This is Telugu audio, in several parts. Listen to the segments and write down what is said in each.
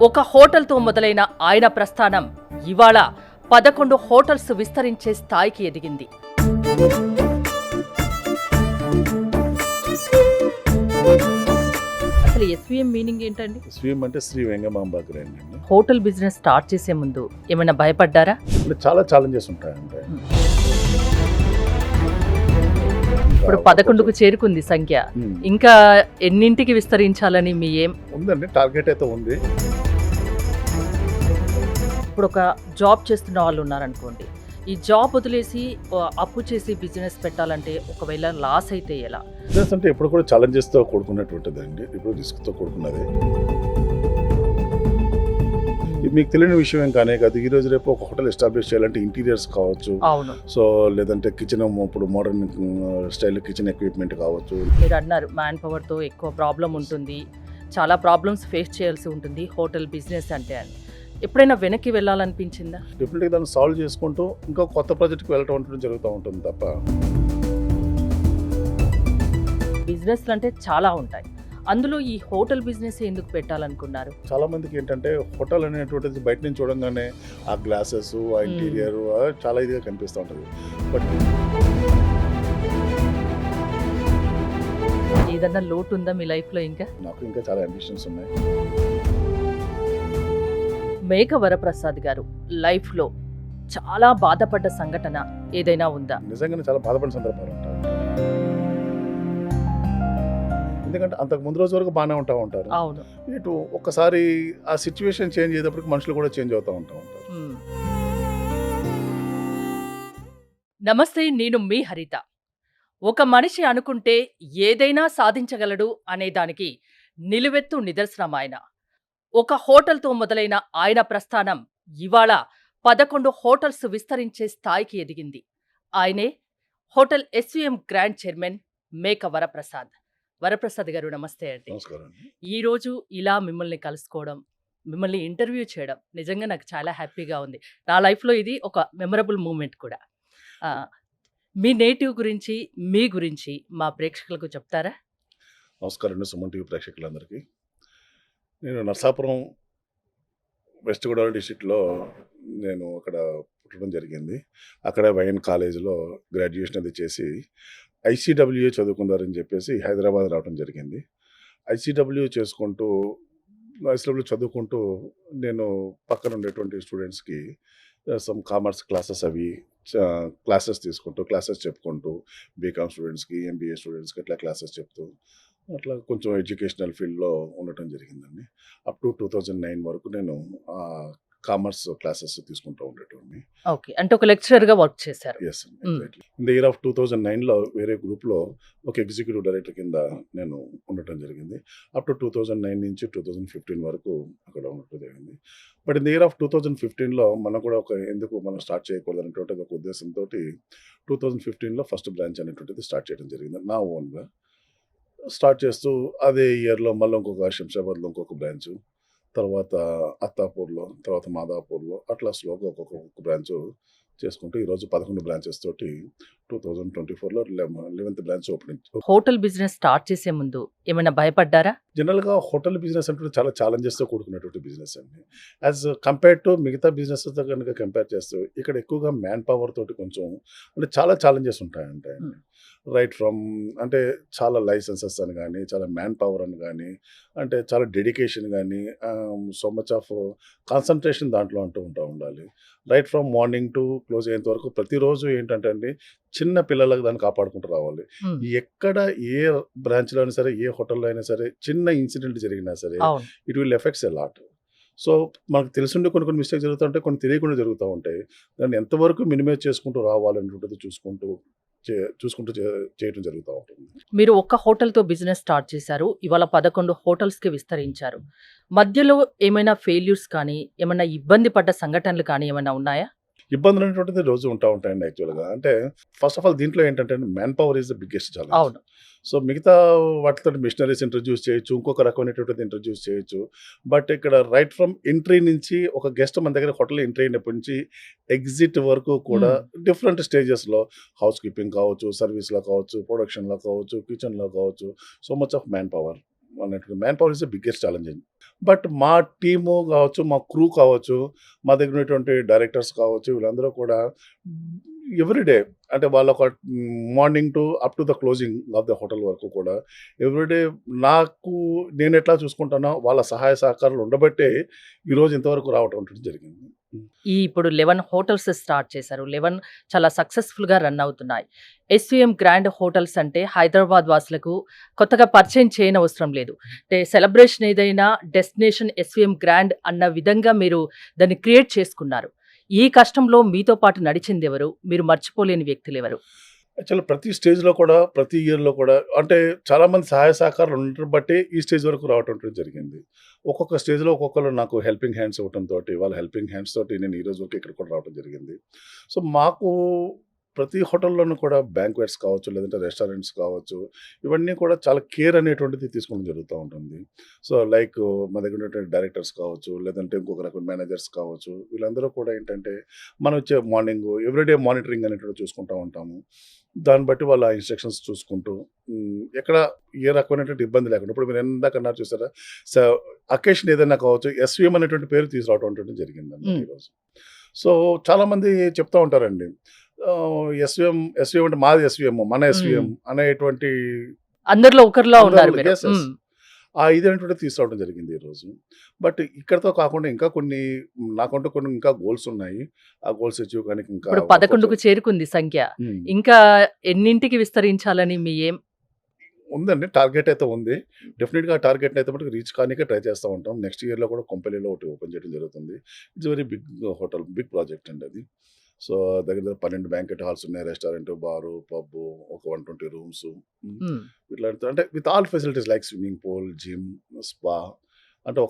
ఒక హోటల్తో మొదలైన ఆయన ప్రస్థానం ఇవాళ 11 హోటల్స్ విస్తరించే స్థాయికి ఎదిగింది. అసలు ఎస్వీఎం మీనింగ్ ఏంటండి? ఎస్వీఎం అంటే శ్రీ వెంగమాంబ గ్రాండ్ అండి. హోటల్ బిజినెస్ స్టార్ట్ చేసే ముందు ఏమైనా భయపడ్డారా? చాలా ఛాలెంజెస్ ఉంటాయంటే ఇప్పుడు 11కు చేరుకుంది సంఖ్య. ఇంకా ఎన్నింటికి విస్తరించాలని మీ ఏం ఉందండి? టార్గెట్ అయితే ఉంది. ఇప్పుడు ఒక జాబ్ చేస్తున్న వాళ్ళు ఉన్నారనుకోండి, ఈ జాబ్ వదిలేసి అప్పు చేసి బిజినెస్ పెట్టాలంటే ఒకవేళ లాస్ అయితే ఎలా? బిజినెస్ అంటే ఎప్పుడు కూడా ఛాలెంజెస్తో కూడుకున్నటువంటిది అండి, ఇప్పుడు రిస్క్తో కూడుకున్నది. మీకు తెలియని విషయం ఏం కానీ కాదు, ఈ రోజు రేపు ఒక హోటల్ ఎస్టాబ్లిష్ చేయాలంటే ఇంటీరియర్స్ కావచ్చు, అవును, సో లేదంటే కిచెన్, ఇప్పుడు మోడర్న్ స్టైల్ కిచెన్ ఎక్విప్మెంట్ కావచ్చు. మీరు అన్నారు మ్యాన్ పవర్తో ఎక్కువ ప్రాబ్లం ఉంటుంది, చాలా ప్రాబ్లమ్స్ ఫేస్ చేయాల్సి ఉంటుంది హోటల్ బిజినెస్ అంటే అని. ఎప్పుడైనా వెనక్కి వెళ్ళాలనిపించిందా? డెఫినెట్గా దాన్ని సాల్వ్ చేసుకుంటూ ఇంకా కొత్త ప్రాజెక్ట్కి వెళ్ళటం జరుగుతూ ఉంటుంది తప్ప. బిజినెస్లు అంటే చాలా ఉంటాయి, అందులో ఈ హోటల్ బిజినెస్ ఎందుకు పెట్టాలనుకున్నారు? చాలా మందికి ఏంటంటే హోటల్ అనేటువంటిది బయట నుంచి చూడంగానే ఆ గ్లాసెస్, ఆ ఇంటీరియర్ చాలా ఇదిగా కనిపిస్తూ ఉంటుంది. బట్ ఏదన్నా లోటు ఉందా మీ లైఫ్లో? నాకు ఇంకా చాలా అంబిషన్స్ ఉన్నాయి. మేక వరప్రసాద్ గారు లైఫ్లో చాలా బాధపడ్డ సంఘటన ఏదైనా ఉందా? నిజంగానే చాలా బాధపడిన సందర్భాలు ఉంటాయి. ఎందుకంటే అంతకు ముందు రోజు వరకు బాగానే ఉంటారు. అవును, ఇటు ఒక్కసారి ఆ సిచ్యువేషన్ చేంజ్ అయ్యేటప్పటికి మనుషులు కూడా చేంజ్ అవుతూ ఉంటారు. నమస్తే, నేను మీ హరిత. ఒక మనిషి అనుకుంటే ఏదైనా సాధించగలడు అనే దానికి నిలువెత్తు నిదర్శనం ఆయన. ఒక హోటల్తో మొదలైన ఆయన ప్రస్థానం ఇవాళ 11 హోటల్స్ విస్తరించే స్థాయికి ఎదిగింది. ఆయనే హోటల్ ఎస్వీఎం గ్రాండ్ చైర్మన్ మేక వరప్రసాద్. వరప్రసాద్ గారు నమస్తే అండి. నమస్కారం. ఈరోజు ఇలా మిమ్మల్ని కలుసుకోవడం, మిమ్మల్ని ఇంటర్వ్యూ చేయడం నిజంగా నాకు చాలా హ్యాపీగా ఉంది. నా లైఫ్లో ఇది ఒక మెమరబుల్ మూమెంట్ కూడా. మీ నేటివ్ గురించి, మీ గురించి మా ప్రేక్షకులకు చెప్తారా? నమస్కారం అండి సుమన్ టీవీ ప్రేక్షకులందరికీ. నేను నర్సాపురం వెస్ట్ గోదావరి డిస్ట్రిక్ట్లో నేను అక్కడ పుట్టడం జరిగింది. అక్కడ వైఎన్ కాలేజీలో గ్రాడ్యుయేషన్ అది చేసి ఐసీడబ్ల్యూఏ చదువుకుందారని చెప్పేసి హైదరాబాద్ రావడం జరిగింది. ఐసీడబ్ల్యూ చదువుకుంటూ నేను పక్కన ఉండేటువంటి స్టూడెంట్స్కి సమ్ కామర్స్ క్లాసెస్ క్లాసెస్ తీసుకుంటూ, క్లాసెస్ చెప్పుకుంటూ, బీకామ్ స్టూడెంట్స్కి, ఎంబీఏ స్టూడెంట్స్కి అట్లా క్లాసెస్ చెప్తూ అట్లా కొంచెం ఎడ్యుకేషనల్ ఫీల్డ్లో ఉండటం జరిగిందండి. అప్ టు 2009 వరకు నేను కామర్స్ క్లాసెస్ తీసుకుంటూ ఉండేటోడిని. ఓకే, అంటే ఒక లెక్చరర్గా వర్క్ చేశారు. ఎస్ అండి. ఇన్ ద ఇయర్ ఆఫ్ 2009లో వేరే గ్రూప్లో ఒక ఎగ్జిక్యూటివ్ డైరెక్టర్ కింద నేను ఉండటం జరిగింది. అప్ టు 2009 నుంచి 2015 వరకు అక్కడ ఉండటం జరిగింది. But in the year of 2015లో మనం కూడా ఎందుకు మనం స్టార్ట్ చేయకూడదు అనేటువంటి ఒక ఉద్దేశంతో 2015లో ఫస్ట్ బ్రాంచ్ అనేటువంటిది స్టార్ట్ చేయడం జరిగింది. నా ఓన్గా స్టార్ట్ చేస్తూ అదే ఇయర్లో మళ్ళీ ఇంకొక శంషాబాద్లో ఇంకొక బ్రాంచ్, తర్వాత అత్తాపూర్లో, తర్వాత మాదాపూర్లో, అట్లా స్లోగా ఒక్కొక్క బ్రాంచ్ చేసుకుంటూ ఈరోజు 11 బ్రాంచెస్ తోటి 2024లో 11th branch opening. Hotel business start చేసే ముందు ఏమైనా భయపడ్డారా? జనరల్గా హోటల్ బిజినెస్ అంటే చాలా ఛాలెంజెస్తో కూడుకున్నటువంటి బిజినెస్ అండి. యాజ్ కంపేర్ టు మిగతా బిజినెస్తో కనుక కంపేర్ చేస్తూ ఇక్కడ ఎక్కువగా మ్యాన్ పవర్ తోటి కొంచెం అంటే చాలా ఛాలెంజెస్ ఉంటాయండి. రైట్ ఫ్రమ్ అంటే చాలా లైసెన్సెస్ అని కానీ, చాలా మ్యాన్ పవర్ అని కానీ, అంటే చాలా డెడికేషన్ కానీ, సో మచ్ ఆఫ్ కాన్సన్ట్రేషన్ దాంట్లో ఉంటూ ఉండాలి. Right from morning to close అయ్యేంత వరకు ప్రతిరోజు ఏంటంటే అండి చిన్న పిల్లలకు దాన్ని కాపాడుకుంటూ రావాలి. ఎక్కడ ఏ బ్రాంచ్లో అయినా సరే, ఏ హోటల్లో అయినా సరే చిన్న ఇన్సిడెంట్ జరిగినా సరే it will effects a lot. So మనకు తెలుసుండే కొన్ని మిస్టేక్స్ జరుగుతూ ఉంటాయి, కొన్ని తెలియకుండా జరుగుతూ ఉంటాయి. దాన్ని ఎంతవరకు మినిమైజ్ చేసుకుంటూ రావాలనేటువంటిది చూసుకుంటూ చేయడం జరుగుతూ ఉంటుంది. మీరు ఒక్క హోటల్తో బిజినెస్ స్టార్ట్ చేశారు, ఇవాళ 11 హోటల్స్కి విస్తరించారు. మధ్యలో ఏమైనా ఫెయిల్యూర్స్ కానీ, ఏమైనా ఇబ్బంది పడ్డ సంఘటనలు కానీ ఏమైనా ఉన్నాయా? ఇబ్బందులు అనేటువంటిది రోజు ఉంటాయండి. యాక్చువల్గా అంటే ఫస్ట్ ఆఫ్ ఆల్ దీంట్లో ఏంటంటే man power is the biggest challenge. అవును. సో మిగతా వాటితో మిషనరీస్ ఇంట్రడ్యూస్ చేయొచ్చు, ఇంకొక రకమైనటువంటిది ఇంట్రడ్యూస్ చేయొచ్చు. బట్ ఇక్కడ రైట్ ఫ్రమ్ ఎంట్రీ నుంచి ఒక గెస్ట్ మన దగ్గర హోటల్ ఎంట్రీ అయినప్పటి నుంచి ఎగ్జిట్ వరకు కూడా డిఫరెంట్ స్టేజెస్లో హౌస్ కీపింగ్ కావచ్చు, సర్వీస్లో కావచ్చు, ప్రొడక్షన్లో కావచ్చు, కిచెన్లో కావచ్చు, so much of man power అన్నట్టు man power is the biggest challenge. But మా టీము కావచ్చు, మా క్రూ కావచ్చు, మా దగ్గర ఉన్నటువంటి డైరెక్టర్స్ కావచ్చు, వీళ్ళందరూ కూడా ఎవ్రీడే అంటే వాళ్ళొక morning to up to the closing of the hotel వరకు కూడా ఎవ్రీడే నాకు నేనెట్లా చూసుకుంటానో వాళ్ళ సహాయ సహకారాలు ఉండబట్టే ఈరోజు ఇంతవరకు రావటం అంటూ జరిగింది. ఇప్పుడు 11 హోటల్స్ స్టార్ట్ చేశారు. 11 చాలా సక్సెస్‌ఫుల్‌గా రన్ అవుతున్నాయి. ఎస్‌వీఎం గ్రాండ్ హోటల్స్ అంటే హైదరాబాద్ వాసులకు కొత్తగా పరిచయం చేయనవసరం లేదు. అంటే సెలబ్రేషన్ ఏదైనా డెస్టినేషన్ ఎస్‌వీఎం గ్రాండ్ అన్న విధంగా మీరు దాన్ని క్రియేట్ చేసుకున్నారు. ఈ కష్టంలో మీతో పాటు నడిచిందెవరు? మీరు మర్చిపోలేని వ్యక్తులెవరు? యాక్చువల్‌గా ప్రతి స్టేజ్‌లో కూడా, ప్రతి ఇయర్‌లో కూడా అంటే చాలామంది సహాయ సహకారాలు ఉండటం బట్టే ఈ స్టేజ్ వరకు రావటం అంటూ జరిగింది. ఒక్కొక్క స్టేజ్‌లో ఒక్కొక్కళ్ళు నాకు హెల్పింగ్ హ్యాండ్స్ ఇవ్వటంతోటి, వాళ్ళ హెల్పింగ్ హ్యాండ్స్ తోటి నేను ఈ రోజు వరకు ఇక్కడికి కూడా రావడం జరిగింది. సో, మాకు ప్రతి హోటల్‌లోనూ కూడా బ్యాంక్వెట్స్ కావచ్చు, లేదంటే రెస్టారెంట్స్ కావచ్చు, ఇవన్నీ కూడా చాలా కేర్ అనేటువంటిది తీసుకోవడం జరుగుతూ ఉంటుంది. సో, లైక్ మా దగ్గర ఉన్నటువంటి డైరెక్టర్స్ కావచ్చు, లేదంటే ఇంకొక రకం మేనేజర్స్ కావచ్చు, వీళ్ళందరూ కూడా ఏంటంటే మనం వచ్చే మార్నింగు ఎవ్రీడే మానిటరింగ్ అనేటువంటిది చూసుకుంటూ ఉంటాము. దాన్ని బట్టి వాళ్ళ ఇన్‌స్ట్రక్షన్స్ చూసుకుంటూ ఎక్కడ ఏ రకమైనటువంటి ఇబ్బంది లేకుండా ఇప్పుడు మీరు ఇందాక అన్నారు చూసారా? స అకేషన్ ఏదైనా కావచ్చు, ఎస్‌వీఎం అనేటువంటి పేరు తీసుకురావడం అనేటువంటిది జరిగిందన్నమాట హ్మ్. ఈరోజు. సో, చాలామంది చెప్తా ఉంటారండి. ఎస్‌వీఎం అంటే మాది ఎస్‌వీఎం, మన హ్మ్. ఎస్‌వీఎం అనేటువంటి అందరిలో ఒకరిలా ఉన్నారు అందరిలో మీరు. యెస్. యెస్. హ్మ్. ఆ ఇదనేటువంటిది తీసుకురావడం జరిగింది ఈరోజు. బట్ ఇక్కడితో కాకుండా ఇంకా కొన్ని నాకంటూ కొన్ని ఇంకా గోల్స్ ఉన్నాయి. ఆ గోల్స్ అచీవ్ కానికి ఇంకా ఇప్పుడు వర్కౌట్ 11కు చేరుకుంది సంఖ్య. హ్మ్. ఇంకా ఎన్నింటికి విస్తరించాలని మీ ఎయిమ్? ఉందండి. టార్గెట్ అయితే ఉంది. డెఫినిట్‌గా ఆ టార్గెట్‌ని అయితే మటుకు రీచ్ కానీకే ట్రై చేస్తా ఉంటాం. నెక్స్ట్ ఇయర్‌లో కూడా కొంపల్లిలో ఒకటి ఓపెన్ చేయడం జరుగుతుంది. It's very big hotel. Big project అండి అది. సో, దగ్గర దగ్గర 12 బ్యాంక్వెట్ హాల్స్ ఉన్నాయి. రెస్టారెంట్, బారు, పబ్బు, ఒక 120 రూమ్స్. హ్మ్. ఇట్లాంటి అంటే with all facilities like swimming pool, gym, spa అంటే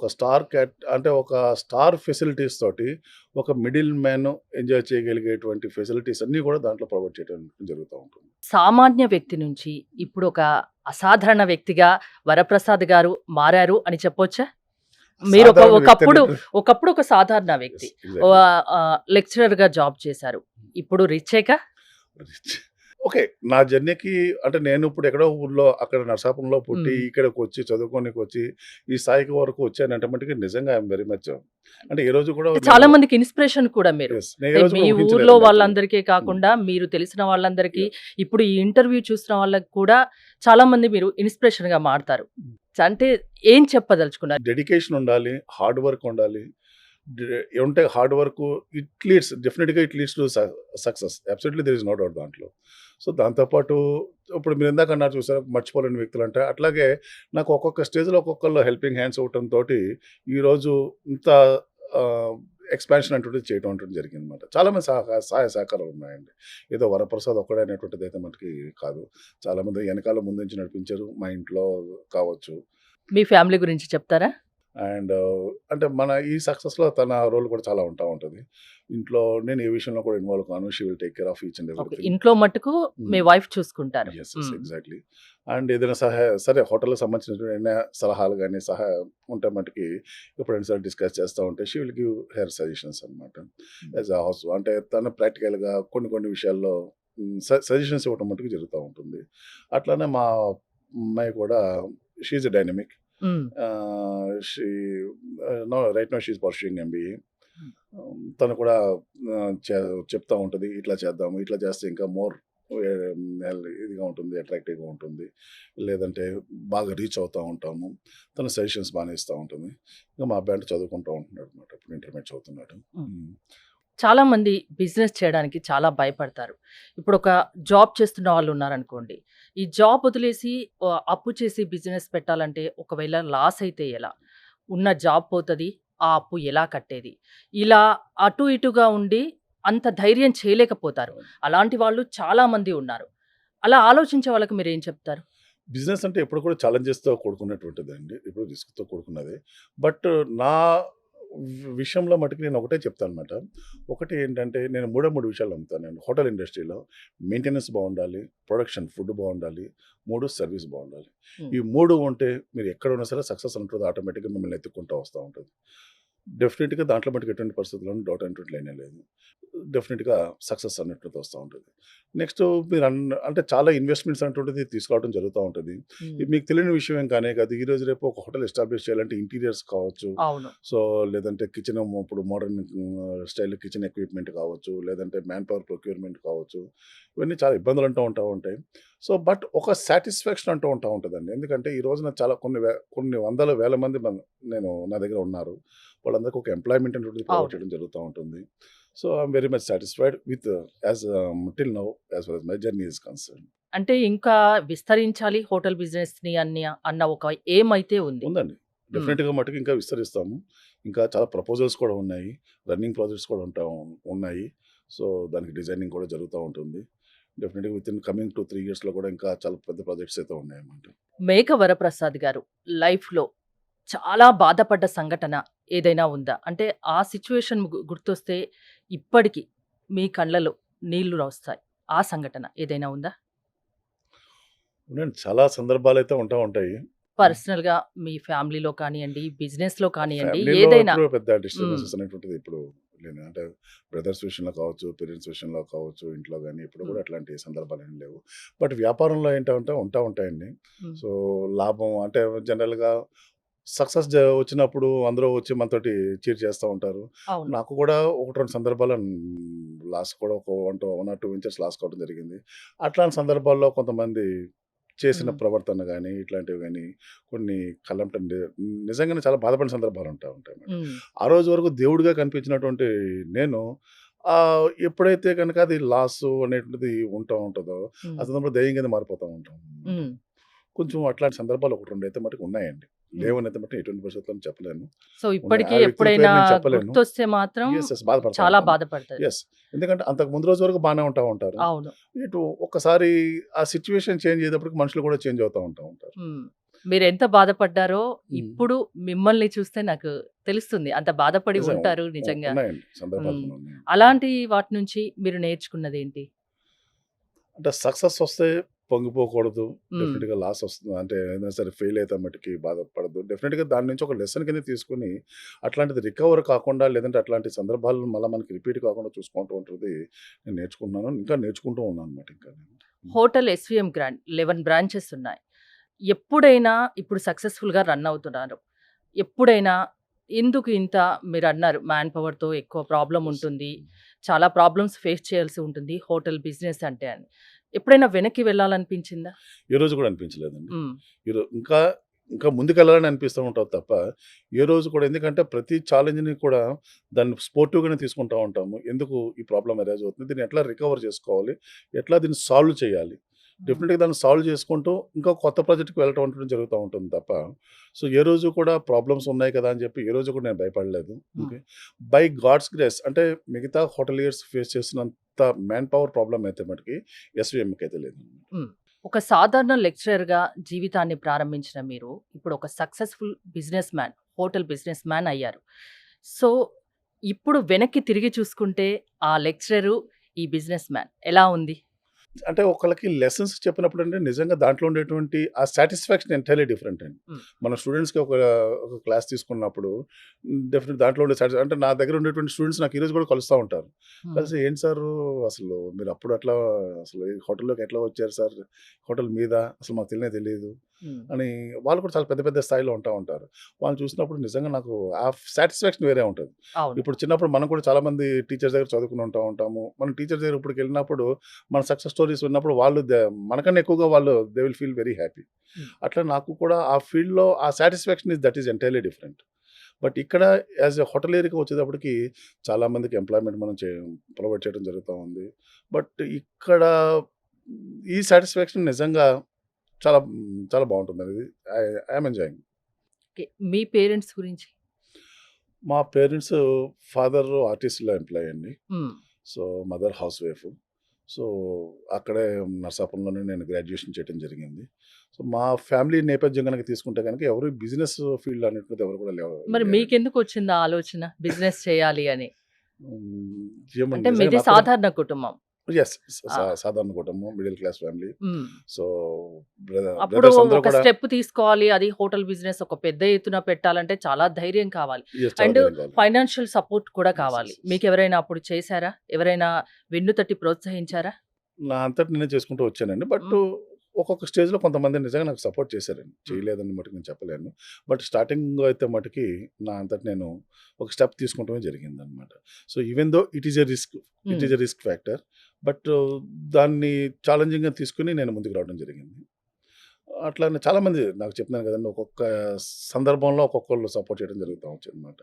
ఒక స్టార్ ఫెసిలిటీస్ తోటి ఒక మిడిల్ మ్యాన్ ఎంజాయ్ చేయగలిగేటువంటి ఫెసిలిటీస్ అన్నీ కూడా దాంట్లో ప్రొవైడ్ చేయడం జరుగుతా ఉంటుంది. సామాన్య వ్యక్తి నుంచి ఇప్పుడు ఒక అసాధారణ వ్యక్తిగా వరప్రసాద్ గారు మారారు అని చెప్పొచ్చా? మీరు సాధారణ వ్యక్తి ఒకప్పుడు అనేటువంటి ఒకప్పుడు ఒక సాధారణ వ్యక్తి. యెస్. ఎగ్జాక్ట్‌లీ. లెక్చరర్‌గా జాబ్ చేశారు. ఇప్పుడు రిచేకా? ఓకే. నా జర్నీకి అంటే నేను ఇప్పుడు ఎక్కడో ఊర్లో అక్కడ నరసాపురంలో పుట్టి, హ్మ్. ఇక్కడికొచ్చి చదువుకోనీకొచ్చి, ఈ స్థాయికి వరకు వచ్చానంటే మటుకు నిజంగా ఐ యామ్ వెరీ మచ్ అంటే ఏ రోజు కూడా చాలా నేను మందికి ఇన్‌స్పిరేషన్ కూడా మీరు. యెస్. నేను ఏ అంటే రోజు మీ కూడా ఊర్లో ఊహించలేదండి యాక్చువల్‌గా. వాళ్ళందరికీ హ్మ్. కాకుండా మీరు తెలిసిన వాళ్ళందరికీ యాహ్! ఇప్పుడు ఈ ఇంటర్వ్యూ చూసిన వాళ్ళకి కూడా చాలా మంది మీరు ఇన్‌స్పిరేషన్‌గా మారతారు. అంటే ఏం చెప్పదలుచుకున్నారు? డెడికేషన్ ఉండాలి. హార్డ్ వర్క్ ఉండాలి. ఏమంటే హార్డ్ వర్క్ డెఫినిట్‌గా it leads to success. Absolutely there is no doubt దాంట్లో. సో, దాంతో పాటు ఇప్పుడు మీరు ఇందాక అన్నారు చూసారా మర్చిపోలేని వ్యక్తులంటే, అట్లాగే నాకు ఒక్కొక్క స్టేజ్‌లో ఒక్కొక్కళ్ళు హెల్పింగ్ హ్యాండ్స్ ఇవ్వటంతోటి ఈరోజు ఇంత ఆహ్, ఎక్స్‌పాన్షన్ అటువంటిది చేయడం అంటుంటిది జరిగిందనమాట. చాలామంది సహాయ సహకారాలు ఉన్నాయండి. ఏదో వరప్రసాద్ ఒక్కడే అనేటువంటిదైతే మనకి కాదు. చాలామంది ఎనకాల ముందుంచి నడిపించారు. మా ఇంట్లో కావచ్చు. మీ ఫ్యామిలీ గురించి చెప్తారా? అండ్ అంటే మన ఈ సక్సెస్‌లో తన రోల్ కూడా చాలా ఉంటా ఉంటది. ఇంట్లో నేను ఏ విషయంలో కూడా ఇన్వాల్వ్ కాను. She will take care of each and okay. Everything. ఇంట్లో మట్టుకు మీ హ్మ్. వైఫ్ చూసుకుంటారు. యెస్. యెస్. హ్మ్. ఎగ్జాక్ట్‌లీ. అండ్ ఏదైనా సరే హోటల్‌కి సంబంధించినటువంటి ఏమైనా సలహాలు గాని, ఉంటే మటికి ఎప్పుడైనా సరే డిస్కస్ చేస్తా ఉంటే she will give her suggestions అనమాట. యాస్ ఎ హౌస్ అంటే తను ప్రాక్టికల్‌గా కొన్ని కొన్ని విషయాల్లో సజెషన్స్ ఇవ్వటం మట్టుకు జరుగుతా ఉంటుంది. అట్లనే మా అమ్మాయి కూడా షీ ఈస్ ఎ డైనమిక్. హ్మ్. She right now she is pursuing MBA. హ్మ్. తను కూడా ఆహ్, చె చెప్తా ఉంటది. ఇట్లా చేద్దాము, ఇట్లా చేస్తే ఇంకా మోర్ ఇదిగా ఉంటుంది, అట్రాక్టివ్‌గా ఉంటుంది. లేదంటే బాగా రీచ్ అవుతా ఉంటాము. తన సజెషన్స్ బానే ఇస్తా ఉంటుంది. ఇంకా మా అబ్బాయి అంటే చదువుకుంటూ ఉంటున్నాడనమాట. ఇప్పుడు ఇంటర్మీడియేట్ చదువుతున్నాడు. హ్మ్. హ్మ్. చాలామంది బిజినెస్ చేయడానికి చాలా భయపడతారు. ఇప్పుడొక జాబ్ చేస్తున్న వాళ్ళున్నారనుకోండి. ఈ జాబ్ వదిలేసి అప్పు చేసి బిజినెస్ పెట్టాలంటే ఒకవేళ లాస్ అయితే ఎలా? ఉన్న జాబ్ పోతది. ఆ అప్పు ఎలా కట్టేది? ఇలా అటు ఇటుగా ఉండి అంత ధైర్యం చేయలేకపోతారు. అవును. అలాంటి వాళ్ళు చాలామంది ఉన్నారు. అలా ఆలోచించే వాళ్ళకి మీరేం చెప్తారు? బిజినెస్ అంటే ఎప్పుడు కూడా ఛాలెంజెస్‌తో కూడుకున్నటువంటిదండి. ఎప్పుడు రిస్క్‌తో కూడుకున్నదే. బట్ నా విషయంలో మటుకు నేను ఒకటే చెప్తానన్నమాట. ఒకటి ఏంటంటే నేను మూడే 3 విషయాలు నమ్ముతానండి. హోటల్ ఇండస్ట్రీలో మెయింటెనెన్స్ బావుండాలి, ప్రొడక్షన్ ఫుడ్ బావుండాలి, 3 సర్విస్ బావుండాలి. హ్మ్. ఈ 3 ఉంటే మీరు ఎక్కడున్నా సరే సక్సెస్ ఉంటది. ఆటోమేటిక్‌గా మిమ్మల్ని ఎత్తుక్కుంటా వస్తా ఉంటది. డెఫినిట్‌గా దాంట్లో మటుకు ఎటువంటి పరిస్థితుల్లోనూ డౌట్ అనేటువంటిది లేనే లేదు. డెఫినిట్‌గా సక్సెస్ అనేటువంటిది వస్తా ఉంటది. నెక్స్ట్ మీరు అంటే చాలా ఇన్వెస్ట్మెంట్స్ అనేటువంటిది తీసుకోవడం జరుగుతూ ఉంటుంది. హ్మ్. ఇది మీకు తెలియని విషయం ఏం కానే కాదు. ఈరోజు రేపు ఒక హోటల్ ఎస్టాబ్లిష్ చేయాలంటే ఇంటీరియర్స్ కావచ్చు, అవును. సో లేదంటే కిచెన్ ఇప్పుడు మోడర్న్ స్టైల్ కిచెన్ ఎక్విప్మెంట్ కావచ్చు, లేదంటే మ్యాన్ పవర్ ప్రొక్యూర్మెంట్ కావచ్చు. ఇవన్నీ చాలా ఇబ్బందులు అంటూ ఉంటాయి. సో బట్ ఒక సాటిస్ఫాక్షన్ అంటూ ఉంటుందండి. ఎందుకంటే ఈ రోజున చాలా కొన్ని వందల వేల మంది నా దగ్గర ఉన్నారు. వాళ్ళందరికీ ఒక ఎంప్లాయ్మెంట్ అనేటువంటిది ప్రొవైడ్ అవును. చేయడం జరుగుతూ ఉంటుంది. So I'm very much satisfied with as till now as for my journey is concern. అంటే ఇంకా విస్తరించాలి హోటల్ బిజినెస్‌ని అన్న ఒక ఎయిమ్ అయితే ఉంది. ఉందండి. హ్మ్. డెఫినెట్‌గా మట్టుకు ఇంకా విస్తరిస్తాము. ఇంకా చాలా ప్రపోజల్స్ కూడా ఉన్నాయి. రన్నింగ్ ప్రాజెక్ట్స్ కూడా ఉన్నాయి. సో దానికి డిజైనింగ్ కూడా జరుగుతూ ఉంటుంది. డెఫినెట్‌గా వితిన్ కమింగ్ 2, 3 ఇయర్స్‌లో కూడా ఇంకా చాలా పెద్ద ప్రాజెక్ట్స్ అయితే ఉన్నాయన్నమాట. మేక వరప్రసాద్ గారు లైఫ్‌లో చాలా బాధపడ్డ సంఘటన ఏదైనా ఉందా? అంటే ఆ సిట్యుయేషన్ గుర్తొస్తే ఇప్పటికి మీ కళ్ళలో నీళ్లు వస్తాయి. ఆ సంఘటన ఏదైనా ఉందా? అవునండి. చాలా సందర్భాలైతే ఉంటాయి. పర్సనల్‌గా మీ ఫ్యామిలీలో కానియండి, బిజినెస్‌లో కానియండి ఫ్యామిలీలో ఏదైనా. ఎప్పుడు పెద్ద హ్మ్. డిస్టర్బెన్సెస్ అనేటువంటిది ఎప్పుడు లేదు. అంటే బ్రదర్స్ విషయంలో కావచ్చు, పేరెంట్స్ విషయంలో కావచ్చు, ఇంట్లో గాని ఎప్పుడు హ్మ్. కూడా అట్లాంటి సందర్భాలేమి లేవు. బట్ వ్యాపారంలో ఏంటంటే ఉంటాయండి. హ్మ్. సో లాభం అంటే జనరల్‌గా సక్సెస్ వచ్చినప్పుడు అందరూ వచ్చి మనతోటి చీర్ చేస్తా ఉంటారు. అవును. నాకు కూడా 1, 2 సందర్భాల్లో లాస్ కూడా ఒక 1 ఆర్ 2 ఇంచెస్ లాస్ కావడం జరిగింది. అట్లాంటి సందర్భాల్లో కొంతమంది చేసిన హ్మ్. ప్రవర్తన గాని, ఇట్లాంటివి గాని కొన్ని నిజంగానే చాలా బాధపడిన సందర్భాలు ఉంటాయన్నమాట. హ్మ్. ఆ రోజు వరకు దేవుడిగా కనిపించినటువంటి నేను ఎప్పుడైతే గనక అది లాసు అనేటువంటిది ఉంటదో, ఆ హ్మ్. సందర్భంలో దెయ్యం కింద మారిపోతా ఉంటాం. హ్మ్. కొంచెం అట్లాంటి సందర్భాలు 1, 2 అయితే మటుకు ఉన్నాయండి. హ్మ్. లేవనైతే మటుకు ఎటువంటి పరిస్థితుల్లోనూ చెప్పలేను. సో, ఉన్నాయి. ఇప్పటికి ఆ వ్యక్తుల ఎప్పుడైనా పేరు నేను చెప్పలేను. గుర్తొస్తే మాత్రం యెస్. బాధపడతా చాలా ఉంటాను. బాధపడతది. యెస్. ఎందుకంటే అంతకు ముందు రోజు వరకు బానే ఉంటారు. అవును. ఇటు ఒక్కసారి ఆ సిట్యుయేషన్ చేంజ్ అయ్యేటప్పటికి మనుషులు కూడా చేంజ్ అవుతా ఉంటారు. హ్మ్. మీరెంత బాధపడ్డారో హ్మ్. ఇప్పుడు మిమ్మల్ని చూస్తే నాకు తెలుస్తుంది. అంత బాధపడి నిజం. ఉంటారు నిజంగా. ఉన్నాయండి. సందర్భాలు హ్మ్. కొన్ని ఉన్నాయి. అలాంటి వాటి నుంచి మీరు నేర్చుకున్నదేంటి? అంటే సక్సెస్ వస్తే పొంగిపోకూడదు. హ్మ్. డెఫినిట్‌గా లాస్ వస్తుంది. అంటే ఏదైనా సరే ఫెయిల్ అయితే మట్టికి బాధపడద్దు. డెఫినిట్‌గా దాని నుంచి ఒక లెసన్ కింద తీసుకొని అట్లాంటిది రికవర్ కాకుండా లేదంటే అట్లాంటి సందర్భాలు మళ్ళా మనకి రిపీట్ కాకుండా చూసుకుంటూ ఉంటది నేను నేర్చుకుంటున్నాను. ఇంకా నేర్చుకుంటూ ఉన్నానన్నమాట ఇంకా నేను. హ్మ్. హోటల్ ఎస్‌విఎం గ్రాండ్ 11 బ్రాంచెస్ ఉన్నాయి. ఎప్పుడైనా ఇప్పుడు సక్సెస్‌ఫుల్‌గా రన్ అవుతున్నారు. ఎప్పుడైనా ఎందుకు ఇంత మీరన్నారు మ్యాన్ పవర్‌తో ఎక్కువ ప్రాబ్లమ్ యెస్. ఉంటుంది. చాలా ప్రాబ్లమ్స్ ఫేస్ చేయాల్సి ఉంటుంది హోటల్ బిజినెస్ అంటే అని. ఎప్పుడైనా వెనక్కి వెళ్ళాలనిపించిందా? ఏ రోజు కూడా అనిపించలేదండి. హ్మ్. ఇంకా ఇంకా ముందుకెళ్ళాలని అనిపిస్తూ ఉంటది తప్ప, ఏ రోజు కూడా ఎందుకంటే ప్రతి ఛాలెంజ్‌ని కూడా దాన్ని స్పోర్టివ్‌గానే తీసుకుంటా ఉంటాము. ఎందుకు ఈ ప్రాబ్లమ్ అరైజ్ అవుతుంది? దీన్ని ఎట్లా రికవర్ చేసుకోవాలి? ఎట్లా దీన్ని సాల్వ్ చేయాలి? హ్మ్. డెఫినిట్‌గా దాన్ని సాల్వ్ చేసుకుంటూ ఇంకా కొత్త ప్రాజెక్ట్‌కి వెళ్ళటం అనేది జరుగుతా ఉంటుంది తప్ప, సో ఏ రోజు కూడా ప్రాబ్లమ్స్ ఉన్నాయి కదా! అని చెప్పి ఏ రోజు కూడా నేను భయపడలేదు. హ్మ్. ఓకే. బై గాడ్స్ గ్రేస్ అంటే మిగతా హోటలియర్స్ ఫేస్ చేసినంత మ్యాన్ పవర్ ప్రాబ్లమ్ అయితే మటికి ఎస్‌వీఎంకైతే లేదు. హ్మ్. ఒక సాధారణ లెక్చరర్‌గా జీవితాన్ని ప్రారంభించిన మీరు, ఇప్పుడు ఒక successful business man, hotel business man అయ్యారు. సో, ఇప్పుడు వెనక్కి తిరిగి చూసుకుంటే ఆ లెక్చరరు, ఈ బిజినెస్ మ్యాన్ ఎలా ఉంది? అంటే ఒకళ్ళకి లెసన్స్ చెప్పినప్పుడంటే నిజంగా దాంట్లో ఉండేటువంటి ఆ సాటిస్ఫాక్షన్ ఎంటైర్‌లీ డిఫరెంట్ అండి. హ్మ్. మన స్టూడెంట్స్‌కి ఒక క్లాస్ తీసుకున్నప్పుడు డెఫినెట్ దాంట్లో ఉండే అంటే నా దగ్గర ఉండేటువంటి స్టూడెంట్స్ నాకు ఈరోజు కూడా కలుస్తా ఉంటారు. హ్మ్. కలిసి "ఏంటి సారు అసలు మీరు అప్పుడు అట్లా అసలు ఈ హోటల్‌లోకి ఎట్లా వచ్చారు సార్? హోటల్ మీదా? అసలు మాకు తెలియనే తెలీదు." హ్మ్. అని వాళ్ళు కూడా చాలా పెద్ద పెద్ద స్థాయిలో ఉంటారు. వాళ్ళని చూసినప్పుడు నిజంగా నాకు ఆ సాటిస్ఫాక్షన్ వేరే ఉంటది. అవును. ఇప్పుడు చిన్నప్పుడు మనం కూడా చాలామంది టీచర్స్ దగ్గర చదువుకుని ఉంటాము. మనం టీచర్స్ దగ్గర ఇప్పటికెళ్ళినప్పుడు మన సక్సెస్ స్టోరీస్ విన్నప్పుడు వాళ్ళు మనకన్నా ఎక్కువగా వాళ్ళు they will feel very happy. హ్మ్. అట్లా నాకు కూడా ఆ ఫీల్డ్‌లో ఆ satisfaction that is entirely different. But ఇక్కడ యాస్ ఎ హోటలియర్‌కి వచ్చేటప్పటికి చాలా మందికి ఎంప్లాయ్‌మెంట్ మనం ప్రొవైడ్ చేయడం జరుగుతా ఉంది. బట్ ఇక్కడ ఈ సాటిస్ఫాక్షన్ నిజంగా చాలా చాలా బావుంటుందది. I I am enjoying. Okay. మీ పేరెంట్స్ గురించి? మా పేరెంట్స్ ఫాదర్ ఆర్టీసీలో ఎంప్లాయీ అండి. Hmm. So, mother housewife. So, అక్కడే నరసాపురంలోనే నేను గ్రాడ్యుయేషన్ చేయడం జరిగింది. సో, మా ఫ్యామిలీ నేపథ్యం గనక తీసుకుంటే గనక ఎవరు బిజినెస్ ఫీల్డ్ అనేటువంటిది ఎవరు కూడా మరి లేరండి. మీకెందుకొచ్చింది ఆ ఆలోచన బిజినెస్ చేయాలి అని? ఏమో అంటే నిజంగా మీది నాకు కూడా సాధారణ కుటుంబం. యెస్. ఆ! సాధారణ కుటుంబం, మిడిల్ క్లాస్ ఫ్యామిలీ. హ్మ్. సో, అప్పుడు బ్రదర్స్ అందరూ ఒక కూడా స్టెప్ తీసుకోవాలి. అది హోటల్ బిజినెస్ ఒక పెద్ద ఎత్తున పెట్టాలంటే చాలా ధైర్యం కావాలి. చాలా అండ్ ధైర్యం కావాలి. ఫైనాన్షియల్ సపోర్ట్ కూడా యెస్. కావాలి. యెస్. యెస్. మీకెవరైనా అప్పుడు చేసారా? ఎవరైనా వెన్ను తట్టి ప్రోత్సహించారా? నా అంతట నేనే చేసుకుంటూ వచ్చానండి. బట్ హ్మ్. ఒక్కొక్క స్టేజ్‌లో కొంతమంది నిజంగా నాకు సపోర్ట్ చేశారండి. హ్మ్. చేయలేదని మటుకు నేను చెప్పలేను. బట్ స్టార్టింగ్‌లో అయితే మటికి నా అంతట నేను ఒక స్టెప్ తీసుకుంటమే జరిగిందనమాట. So, even though it is a risk. It hmm. Is a risk factor. But దాన్ని ఛాలెంజింగ్‌గా తీసుకొని నేను ముందుకు రావడం జరిగింది. అట్లానే చాలామంది నాకు చెప్తున్నాను కదండీ! ఒక్కొక్క సందర్భంలో ఒక్కొక్కళ్ళు సపోర్ట్ చేయడం జరుగుతా వచ్చేదనమాట.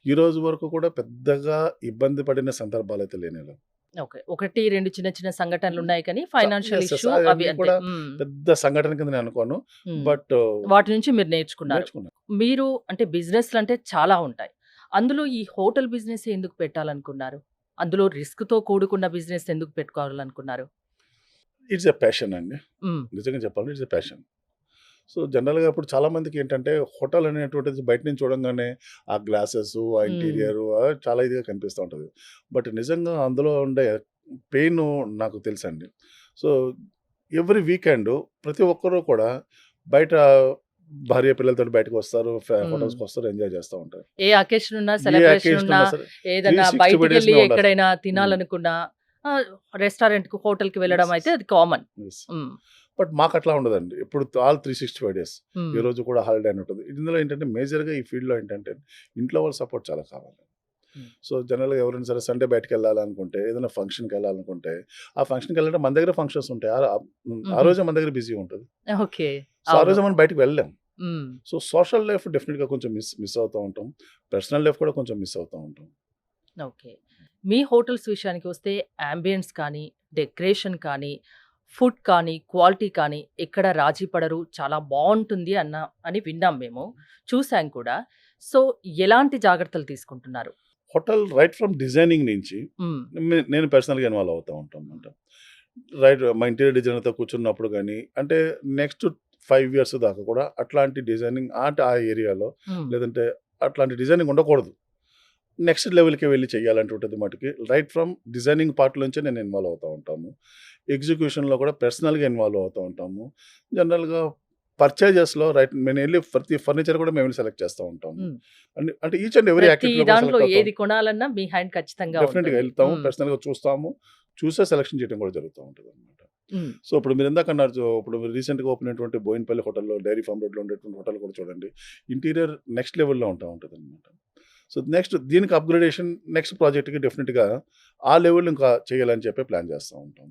ఈ రోజు వరకు కూడా పెద్దగా ఇబ్బంది పడిన సందర్భాలైతే లేనేలేవు. ఓకే. 1, 2 చిన్న చిన్న సంఘటనలున్నాయి కానీ చ ఫైనాన్షియల్ యెస్. యెస్. ఇష్యూ అవి అయన్నీ అంతే. కూడా హ్మ్. పెద్ద సంఘటన కింద నేను అనుకోను. హ్మ్. బట్ వాటి నుంచి మీరు నేర్చుకున్నారు. నేర్చుకున్నా. మీరు అంటే బిజినెస్‌లంటే చాలా ఉంటాయి. అందులో ఈ హోటల్ బిజినెస్ ఎందుకు పెట్టాలనుకున్నారు? అందులో రిస్క్‌తో కూడుకున్న బిజినెస్ ఎందుకు పెట్టుకోవాలనుకున్నారు? ఇట్స్ ఎ ప్యాషన్ అండి. హ్మ్. నిజంగా చెప్పాలంటే ఇట్స్ ఎ ప్యాషన్. సో, జనరల్‌గా ఇప్పుడు చాలామందికి ఏంటంటే హోటల్ అనేటువంటిది బయట నుంచి చూడంగానే ఆ గ్లాసెసు, ఆ హ్మ్. ఇంటీరియరు చాలా ఇదిగా కనిపిస్తా ఉంటది. బట్ నిజంగా అందులో ఉండే పెయిను నాకు తెలుసండి. సో, ఎవ్రి వీకెండు ప్రతి ఒక్కరు కూడా బయట భార్య పిల్లలతోటి బయటకొస్తారు. హ్మ్. హోటల్స్‌కొస్తారు. ఎంజాయ్ చేస్తా ఉంటారు. ఏ అకేషన్ ఉన్నా, ఏ సెలబ్రేషన్ అకేషన్ ఉన్నా, ఉన్నా సరే ఏదన్నా 365 డేస్ బయటికెళ్ళి మేము ఉండాల్సి ఎక్కడైనా హ్మ్. తినాలనుకున్నా రెస్టారెంట్‌కి, హోటల్‌కి వెళ్ళడం యెస్. అయితే అది కామన్. యెస్. హ్మ్. బట్ మాకట్లా ఉండదండి. ఎప్పుడు ఆల్ 365 డేస్. ఏ హ్మ్. రోజు కూడా హాలిడే అని ఉంటది. ఇందులో ఏంటంటే మేజర్‌గా ఈ ఫీల్డ్‌లో ఏంటంటే ఇంట్లో వాళ్ళ సపోర్ట్ చాలా కావాలి. హ్మ్. సో, జనరల్‌గా ఎవరైనా సరే సండే బయటికెళ్ళాలనుకుంటే, ఏదైనా ఫంక్షన్‌కెళ్ళాలనుకుంటే, ఆ ఫంక్షన్‌కెళ్ళాలంటే మన దగ్గర ఫంక్షన్స్ ఉంటాయి. ఆ హుహు. రోజే మన దగ్గర బిజీ ఉంటది. ఓకే. సో, ఆ అవును. రోజే మనం బయటికి వెళ్ళలేం. హ్మ్. సో, సోషల్ లైఫ్ డెఫినిట్‌గా కొంచెం మిస్ అవుతా ఉంటాం. పర్సనల్ లైఫ్ కూడా కొంచెం మిస్ అవుతా ఉంటాం. ఓకే. మీ హోటల్స్ విషయానికి వస్తే యాంబియన్స్ కానీ, డెకరేషన్ కానీ, ఫుడ్ కానీ, క్వాలిటీ కానీ ఎక్కడ రాజీ పడరు. చాలా బావుంటుంది అని విన్నాం మేము. చూసాం కూడా. సో, ఎలాంటి జాగ్రత్తలు తీసుకుంటున్నారు? హోటల్ రైట్ ఫ్రమ్ డిజైనింగ్ నుంచి హ్మ్. నేను పర్సనల్‌గా ఇన్వాల్వ్ అవుతా ఉంటానన్నమాట. రైట్ మా ఇంటీరియర్ డిజైనర్‌తో కూర్చున్నప్పుడు గాని, అంటే నెక్స్ట్ 5 ఇయర్స్ దాకా కూడా అట్లాంటి డిజైనింగ్ అంటే ఆ ఏరియాలో హ్మ్. లేదంటే అట్లాంటి డిజైనింగ్ ఉండకూడదు. నెక్స్ట్ లెవెల్‌కి వెళ్లి చేయాలంటుంటది మటికి రైట్ ఫ్రమ్ డిజైనింగ్ పార్ట్ నుంచే నేను ఇన్వాల్వ్ అవుతా ఉంటాము. ఎగ్జిక్యూషన్‌లో కూడా పర్సనల్‌గా ఇన్వాల్వ్ అవుతా ఉంటాము. జనరల్‌గా పర్చేజెస్‌లో రైట్ నేనెళ్ళి ప్రతి ఫర్నిచర్ కూడా మేమెళ్లి సెలెక్ట్ చేస్తా ఉంటాము. హ్మ్. అంటే ఈచ్ అండ్ ఎవరీ ప్రతి యాక్టివిటీలో కూడా దాంట్లో సెలెక్ట్ అవుతాం. ఏది కొనాలన్నా మీ హ్యాండ్ ఖచ్చితంగా డెఫినిట్‌గా ఉంటుంది. ఎళ్తాము. హ్మ్. పర్సనల్‌గా చూస్తాము. చూసే సెలక్షన్ చేయడం కూడా జరుగుతా ఉంటదనమాట. హ్మ్. సో, ఇప్పుడు మీరిందాక అన్నారు ఇప్పుడు రీసెంట్‌గా ఓపెన్ అయినటువంటి బోయినపల్లి హోటల్‌లో డైరీ ఫార్మ్ రోడ్‌లో ఉండేటువంటి హోటల్ కూడా చూడండి. ఇంటీరియర్ నెక్స్ట్ లెవెల్‌లో ఉంటా ఉంటదనమాట. సో, నెక్స్ట్ దీనికి అప్‌గ్రేడేషన్ నెక్స్ట్ ప్రాజెక్ట్‌కి డెఫినిట్‌గా ఆ లెవెల్ ఇంకా చేయాలని చెప్పి ప్లాన్ చేస్తా ఉంటాం.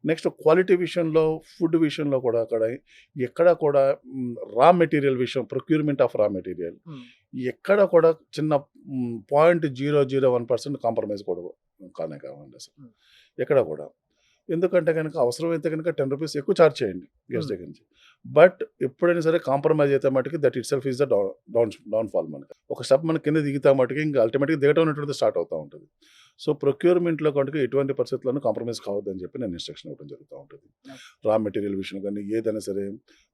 నెక్స్ట్ క్వాలిటీ విషయంలో, ఫుడ్ విషయంలో కూడా అక్కడ ఎక్కడ కూడా రా మెటీరియల్ విషయం ప్రొక్యూర్‌మెంట్ ఆఫ్ రా మెటీరియల్ హ్మ్. ఎక్కడ కూడా చిన్న 0.001% కాంప్రమైజ్ కూడా కానే కావండి అసలు. హ్మ్. ఎక్కడ కూడా. ఎందుకంటే గనక అవసరమైతే గనక రూ. 10 ఎక్కువ చార్జ్ చేయండి గెస్ట్ హ్మ్. దగ్గర నుంచి. బట్ ఎప్పుడైనా సరే కాంప్రమైజ్ అయితే మటికి that itself is the downfall మనకి. ఒక స్టెప్ మన కింద దిగితే మటికి ఇంక అల్టిమేట్‌గా దిగటం అనేటువంటిది స్టార్ట్ అవుతా ఉంటది. సో, ప్రొక్యూర్‌మెంట్‌లో కనుక ఎటువంటి పరిస్థితుల్లోనూ కాంప్రమైజ్ కావద్దని చెప్పి నేను ఇన్‌స్ట్రక్షన్ ఇవ్వడం జరుగుతా ఉంటది. ఓకే. రా మెటీరియల్ విషయంలో గాని ఏదైనా సరే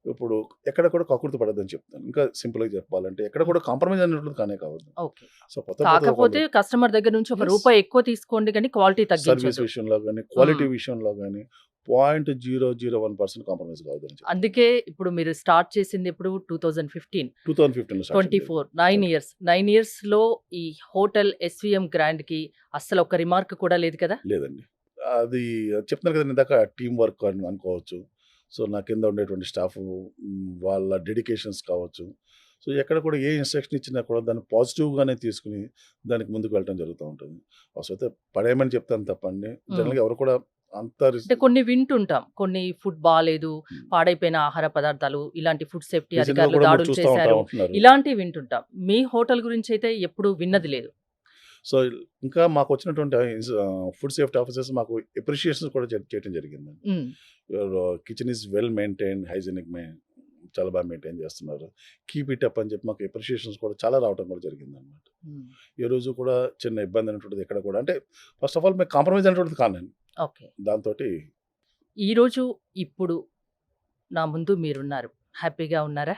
ఇప్పుడు ఎక్కడ కూడా కకుర్తి పడొద్దని చెప్తాను. ఇంకా సింపుల్‌గా చెప్పాలంటే ఎక్కడ హ్మ్. కూడా కాంప్రమైజ్ అనేటువంటిది కానే కావద్దు. ఓకే. సో, పోతే పోతది కాకపోతే కస్టమర్ దగ్గర నుంచి ఒక యెస్. రూపాయి ఎక్కువ తీసుకోండి గానీ క్వాలిటీ సర్విస్ తగ్గించొద్దు. విషయంలో గాని, హ్మ్. క్వాలిటీ విషయంలో గాని 0.001% కాంప్రమైజ్ కావద్దని చెప్తాను. అందుకే ఇప్పుడు మీరు స్టార్ట్ చేసింది ఎప్పుడు 2015, 2015లో స్టార్ట్ చేయడం 24 జరిగింది. 9 ఇయర్స్. 9 ఇయర్స్‌లో ఈ హోటల్ ఎస్‌విఎం గ్రాండ్‌కి అస్సలు ఒక్క రిమార్క్ కూడా లేదు కదా? లేదండి. అది చెప్తున్నాను కదండీ ఇందాక టీమ్ వర్క్ అని అనుకోవచ్చు. సో, నా కింద ఉండేటువంటి స్టాఫు వాళ్ళ డెడికేషన్స్ కావచ్చు. సో, ఎక్కడ కూడా ఏ ఇన్‌స్ట్రక్షన్ ఇచ్చినా కూడా దాన్ని పాజిటివ్‌గానే తీసుకొని దానికి ముందుకు వెళ్ళటం జరుగుతా ఉంటుంది. అవసరమైతే పడేయమని చెప్తాను తప్పండి. హ్మ్. జనరల్‌గా ఎవరు కూడా అంత అంటే కొన్ని వింటుంటాం. కొన్ని ఫుడ్ బాలేదు, హ్మ్. పాడైపోయిన ఆహార పదార్థాలు, ఇలాంటి ఫుడ్ సేఫ్టీ రీసెంట్‌గా అధికారులు కూడా మీరు దాడులు చూస్తా చేశారు. ఉంటున్నారు. ఇలాంటివి వింటుంటాం. మీ హోటల్ గురించైతే ఎప్పుడు విన్నది లేదు. సో, ఇంకా మాకొచ్చినటువంటి ఫుడ్ సేఫ్టీ ఆఫీసర్స్ మాకు అప్రిషియేషన్స్ కూడా చేయటం జరిగిందండి. హ్మ్. Your kitchen is well maintained, hygienic చాలా బాగా మెయింటైన్ చేస్తున్నారు. కీప్ ఇట్ అప్ అని చెప్పి మాకు అప్రిషియేషన్స్ కూడా చాలా రావటం కూడా జరిగిందనమాట. హ్మ్. ఏ రోజు కూడా చిన్న ఇబ్బంది అనేటువంటిది ఎక్కడ కూడా అంటే ఫస్ట్ ఆఫ్ ఆల్ మేము కాంప్రమైజ్ అనేటువంటిది కానండి. ఓకే. దాంతోటి ఈరోజు, ఇప్పుడు నా ముందు మీరున్నారు. హ్యాపీగా ఉన్నారా?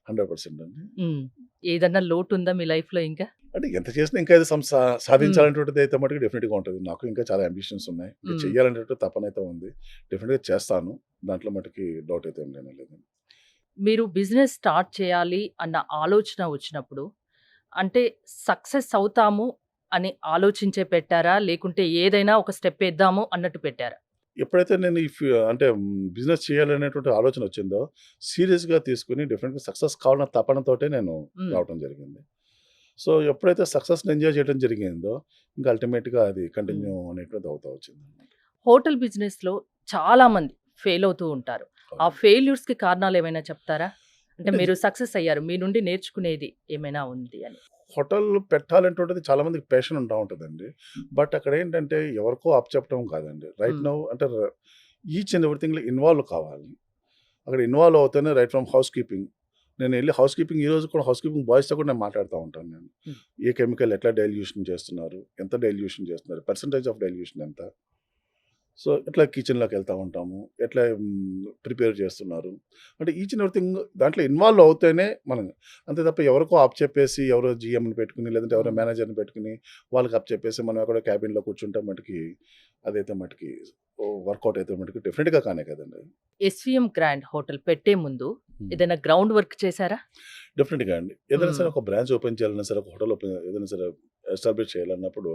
100% అండి. హ్మ్. ఏదన్నా లోటుందా మీ లైఫ్‌లో ఇంకా? అంటే ఎంత చేసినా ఇంకా ఏదో హ్మ్. సాధించాలనేటువంటిది అయితే మటుకు డెఫినిట్‌గా ఉంటది. నాకు ఇంకా చాలా అంబిషన్స్ ఉన్నాయి. ఇంకా హ్మ్. చేయాలనేటువంటి తపనైతే ఉంది. డెఫినిట్‌గా చేస్తాను. దాంట్లో మటుకి డౌట్ అయితే ఏం లేదండి. మీరు బిజినెస్ స్టార్ట్ చేయాలి అన్న ఆలోచన వచ్చినప్పుడు, అంటే సక్సెస్ అవుతాము అని ఆలోచించే పెట్టారా? లేకుంటే ఏదైనా ఒక స్టెప్ ఏద్దాము అన్నట్టు పెట్టారా? ఎప్పుడైతే నేను అంటే బిజినెస్ చేయాలనేటువంటి ఆలోచన వచ్చిందో సీరియస్‌గా తీసుకొని డెఫినిట్‌గా సక్సెస్ కావాలన్న తపనతోటే నేను హ్మ్. రావటం జరిగింది. సో, ఎప్పుడైతే సక్సెస్‌ని ఎంజాయ్ చేయడం జరిగిందో ఇంకా అల్టిమేట్‌గా అది హ్మ్. కంటిన్యూ అనేటువంటిది అవుతా వచ్చిందనమాట. హోటల్ బిజినెస్‌లో చాలా మంది ఫెయిల్ అవుతూ ఉంటారు. ఆ అవునండి. ఫెయిల్యూర్స్‌కి కారణాలు ఏమైనా చెప్తారా? అంటే అంటే మీరు సక్సెస్ అయ్యారు. మీ నుండి నేర్చుకునేది ఏమైనా ఉంది అని. హోటల్ పెట్టాలనేటువంటిది చాలా మందికి ప్యాషన్ ఉంటా ఉంటదండి. బట్ అక్కడేంటంటే ఎవరికో అప్పచెప్పటం కాదండి. రైట్ హ్మ్. నౌ అంటే ఈచ్ అండ్ ఎవ్రీథింగ్‌లో ఇన్వాల్వ్ కావాలి. అక్కడ ఇన్వాల్వ్ అవుతేనే రైట్ ఫ్రమ్ హౌస్ కీపింగ్. నేనెళ్ళి హౌస్ కీపింగ్ ఈరోజు కూడా హౌస్ కీపింగ్ బాయ్స్‌తో కూడా నేను మాట్లాడుతా ఉంటాను నేను. హ్మ్. ఏ కెమికల్ ఎట్లా డైల్యూషన్ చేస్తున్నారు? ఎంత డైల్యూషన్ చేస్తున్నారు? పర్సెంటేజ్ ఆఫ్ డైల్యూషన్ ఎంత? సో, ఎట్లా కిచెన్‌లోకెళ్తా ఉంటాము. ఎట్లా ప్రిపేర్ చేస్తున్నారు. అంటే ఈచ్ అండ్ ఎవ్రీథింగ్ దాంట్లో ఇన్వాల్వ్ అవుతేనే మనం అంతే తప్ప ఎవరికో అప్పచెప్పేసి ఎవరో జీఎంని పెట్టుకొని లేదంటే ఎవరో హ్మ్. మేనేజర్‌ని పెట్టుకొని వాళ్ళకి అప్పచెప్పేసి మనం ఎక్కడో క్యాబిన్‌లో కూర్చుంటే మటికి అదైతే మటికి వర్కౌట్ అయితే మటికి డెఫినిట్‌గా కానే కదండీ. ఎస్‌వీఎం గ్రాండ్ హోటల్ పెట్టే ముందు హ్మ్. ఏదైనా గ్రౌండ్ వర్క్ చేశారా? డెఫినిట్‌గా అండి. ఏదైనా హ్మ్. సరే ఒక బ్రాంచ్ ఓపెన్ చేయాలన్నా సరే, ఒక హోటల్ ఏదైనా సరే ఎస్టాబ్లిష్ చేయాలన్నప్పుడు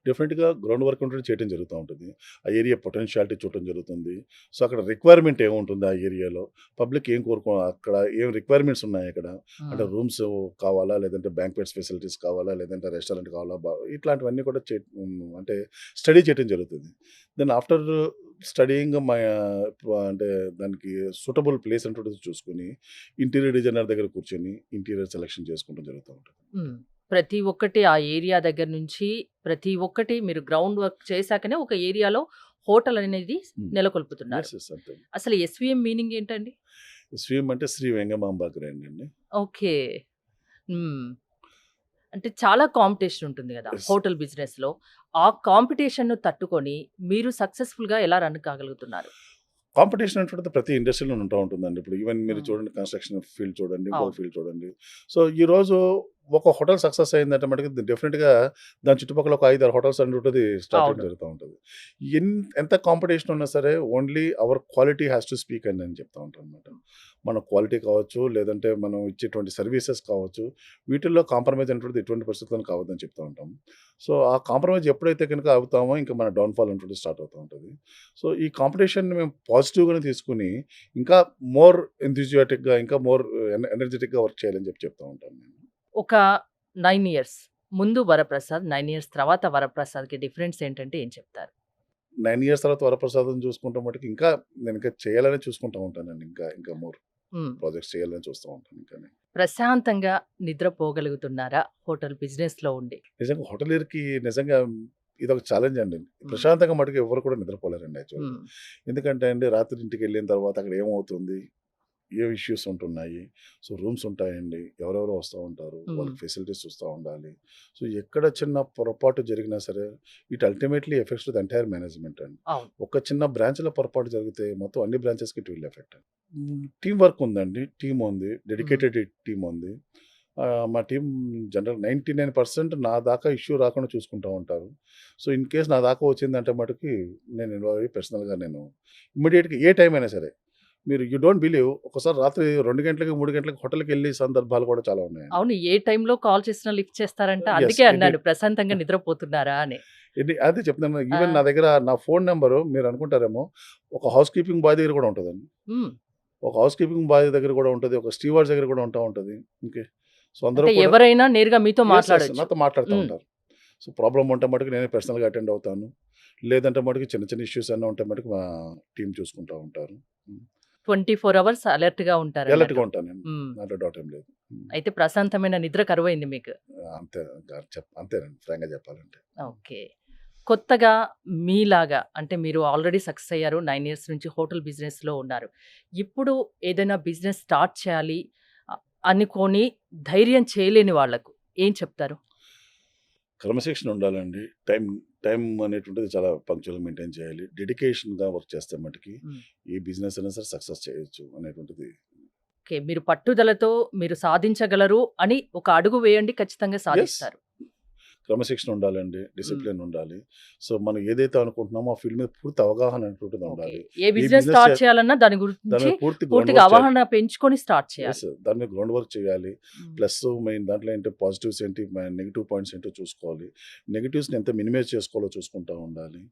డెఫినిట్‌గా గ్రౌండ్ వర్క్ ఉంటది చేయటం జరుగుతా ఉంటది. ఆ ఏరియా పొటెన్షియాలిటీ చూడటం జరుగుతుంది. సో, అక్కడ రిక్వైర్మెంట్ ఏముంటుంది ఆ ఏరియాలో? పబ్లిక్ ఏం అక్కడ ఏం రిక్వైర్మెంట్స్ ఉన్నాయి అక్కడ? అంటే హ్మ్. రూమ్స్ కావాలా? లేదంటే బ్యాంక్వెట్స్ ఫెసిలిటీస్ కావాలా? లేదంటే రెస్టారెంట్ కావాలా? ఇట్లాంటివన్నీ కూడా అంటే స్టడీ చేయటం జరుగుతుంది. దెన్ ఆఫ్టర్ స్టడీయింగ్ అంటే దానికి సూటబుల్ ప్లేస్ అంటుంటది చూసుకొని ఇంటీరియర్ డిజైనర్ దగ్గర కూర్చొని ఇంటీరియర్ సెలక్షన్ చేసుకోవడం జరుగుతూ ఉంటది. హ్మ్. ప్రతి ఒక్కటి ఆ ఏరియా దగ్గర నుంచి ప్రతి ఒక్కటి మీరు గ్రౌండ్ వర్క్ చేశాకనే ఒక ఏరియాలో హోటల్ అనేది హ్మ్. నెలకొల్పుతున్నారు. యెస్. యెస్. అంతే. అసలు ఎస్‌వీఎం మీనింగ్ ఏంటండి? స్వీమ్ అంటే శ్రీ వెంగమాంబ గ్రాండ్ అండి. ఓకే. హ్మ్. అంటే చాలా కాంపిటీషన్ ఉంటుంది గదా! యెస్. హోటల్ బిజినెస్‌లో. ఆ కాంపిటీషన్‌ను తట్టుకొని మీరు సక్సెస్‌ఫుల్‌గా ఎలా రన్ కాగలుగుతున్నారు? కాంపిటీషన్ అనేటువంటిది ప్రతి ఇండస్ట్రీలోనే ఉంటూ ఉంటుందండి. ఇప్పుడు ఈవెన్ మీరు హ్మ్. చూడండి కన్‌స్ట్రక్షన్ ఫీల్డ్ చూడండి, ఇంకొక అవును. ఫీల్డ్ చూడండి. సో, ఈరోజు ఒక హోటల్ సక్సెస్ అయిందంటే మటుకు డెఫినిట్‌గా దాని చుట్టుపక్కల ఒక 5, 6 హోటల్స్ అనేటువంటిది స్టార్ట్ చేయడం అవును. జరుగుతా ఉంటది. ఎంత కాంపిటీషన్ ఉన్నా సరే only our quality has to speak అని నేను చెప్తా ఉంటానన్నమాట. మన క్వాలిటీ కావచ్చు, లేదంటే మనం ఇచ్చేటువంటి సర్వీసెస్ కావచ్చు, వీటిల్లో కాంప్రమైజ్ అనేటువంటిది ఎటువంటి పరిస్థితుల్లోనూ కావద్దని చెప్తా ఉంటాం. సో, ఆ కాంప్రమైజ్ ఎప్పుడైతే గనుక అవుతామో ఇంక మన డౌన్‌ఫాల్ అనేటువంటిది స్టార్ట్ అవుతా ఉంటది. సో, ఈ కాంపిటీషన్‌ని మేము పాజిటివ్‌గానే తీసుకొని, ఇంకా మోర్ ఎంథూసియాటిక్‌గా, ఇంకా మోర్ ఎనర్జిటిక్‌గా వర్క్ చేయాలని చెప్తా ఉంటాను నేను. ఒక 9 ఇయర్స్ ముందు వరప్రసాద్, 9 ఇయర్స్ తర్వాత వరప్రసాద్‌కి డిఫరెన్స్ ఏంటంటే ఏం చెప్తారు? 9 ఇయర్స్ తర్వాత వరప్రసాదం చూసుకుంటే మటుకు ఇంకా నేను ఇంకా చేయాలనే చూసుకుంటా ఉంటానండి. ఇంకా మోర్ హ్మ్. ప్రాజెక్ట్స్ చేయాలని చూస్తూ ఉంటాను ఇంకాని. ప్రశాంతంగా నిద్రపోగలుగుతున్నారా హోటల్ బిజినెస్‌లో ఉండి? నిజంగా హోటలియర్‌కి నిజంగా ఇదొక ఛాలెంజ్ అండి. హ్మ్. ప్రశాంతంగా మటుకు ఎవ్వరు కూడా నిద్రపోలేరండి యాక్చువల్‌గా. హ్మ్. ఎందుకంటే అండి రాత్రి ఇంటికెళ్ళిన తర్వాత అక్కడ ఏమవుతుంది? ఏం ఇష్యూస్ ఉంటున్నాయి. సో, రూమ్స్ ఉంటాయండి. ఎవరెవరో వస్తా ఉంటారు. హ్మ్. వాళ్ళకి ఫెసిలిటీస్ చూస్తా ఉండాలి. సో, ఎక్కడ చిన్న పొరపాటు జరిగినా సరే, it ultimately effects the entire management అండి. అవును. ఒక చిన్న బ్రాంచ్‌లో పొరపాటు జరిగితే మొత్తం అన్ని బ్రాంచెస్‌కి it will effect. Team work ఉందండి. టీమ్ ఉంది. హ్మ్. డెడికేటెడ్ టీమ్ ఉంది. మా టీమ్ జనరల్ 99% నా దాకా ఇష్యూ రాకుండా చూసుకుంటా ఉంటారు. సో, ఇన్ కేస్ నా దాకా వచ్చిందంటే మటుకి నేను ఇన్వాల్వ్ అయ్యి పర్సనల్‌గా నేను ఇమ్మీడియేట్‌గా ఏ టైం అయినా సరే యూ డోంట్ బిలీవ్ ఒక్కసారి రాత్రి 2 గంటలకి, 3 గంటలకి హోటల్‌కెళ్ళి సందర్భాలు కూడా చాలా ఉన్నాయండి. అవును. ఏ టైంలో కాల్ చేసినా లిఫ్ట్ చేస్తారంట. యెస్. అందుకే అన్నాను ప్రశాంతంగా నిద్రపోతున్నారా అని. అదే చెప్తున్నాను. ఆ! ఈవెన్ నా దగ్గర నా ఫోను నంబరు మీరనుకుంటారేమో ఒక హౌస్ కీపింగ్ బాయ్ దగ్గర కూడా ఉంటదండి. హ్మ్. ఒక హౌస్ కీపింగ్ బాయ్ దగ్గర కూడా ఉంటది. ఒక స్టీవార్డ్స్ దగ్గర కూడా ఉంటా ఉంటది. ఓకే. సో, అందరూ అంటే కూడా ఎవరైనా నేరుగా మీతో యెస్. మాట్లాడొచ్చు. నాతో మాట్లాడుతా హ్మ్. ఉంటారు. సో, ప్రాబ్లమ్ ఉంటే మటుకు నేనే పర్సనల్‌గా అటెండ్ అవుతాను. లేదంటే మటుకు చిన్న చిన్న ఇష్యూస్ ఏమన్నా ఉంటే మటుకు మా టీమ్ చూసుకుంటా ఉంటారు. హ్మ్. 24 అవర్స్ అలర్ట్‌గా అలర్ట్‌గా ఉంటారన్నట్టు. ఉంటానండి. హ్మ్. దాంట్లో డౌట్ ఏం లేదు. హ్మ్. అయితే ప్రశాంతమైన నిద్ర కరువైంది మీకు. అంతే అంతేనండి ఫ్రాంక్‌గా చెప్పాలంటే. ఓకే. కొత్తగా మీలాగా అంటే మీరు ఆల్రెడీ సక్సెస్ అయ్యారు. 9 ఇయర్స్ నుంచి హోటల్ బిజినెస్‌లో ఉన్నారు. ఇప్పుడు ఏదైనా బిజినెస్ స్టార్ట్ చేయాలి అనుకోని ధైర్యం చేయలేని వాళ్ళకు ఏం చెప్తారు? క్రమశిక్షణ ఉండాలండి. టైం అనేటువంటిది చాలా పంక్చువల్‌గా మెయింటైన్ చేయాలి. డెడికేషన్‌గా వర్క్ చేస్తే మటికి హ్మ్. ఏ బిజినెస్ అయినా సరే సక్సెస్ చేయొచ్చు అనేటువంటిది ఓకే. మీరు పట్టుదలతో మీరు సాధించగలరు అని ఒక అడుగు వేయండి ఖచ్చితంగా యెస్. సాధిస్తారు. క్రమశిక్షణ ఉండాలండి, డిసిప్లిన్ ఉండాలి. సో మనం ఏదైతే అనుకుంటున్నామో ఆ ఫీల్డ్ మీద పూర్తి అవగాహన అనేటువంటిది ఓకే. ఉండాలి. ఏ బిజినెస్ business స్టార్ట్ చే చేయాలన్నా దాని దాని గురించి మీద పూర్తి గ్రౌండ్ పూర్తిగా వర్క్ చేయాలి. అవగాహన పెంచుకొని స్టార్ట్ చేయాలి. దాని మీద గ్రౌండ్ వర్క్ చేయాలి. హ్మ్. ప్లస్ మెయిన్ దాంట్లో ఏంటి పాజిటివ్స్ ఏంటి, నెగిటివ్ పాయింట్స్ ఏంటో చూసుకోవాలి. నెగిటివ్స్‌ని ఎంత మినిమైజ్ చేసుకోవాలో చూసుకుంటా ఉండాలి.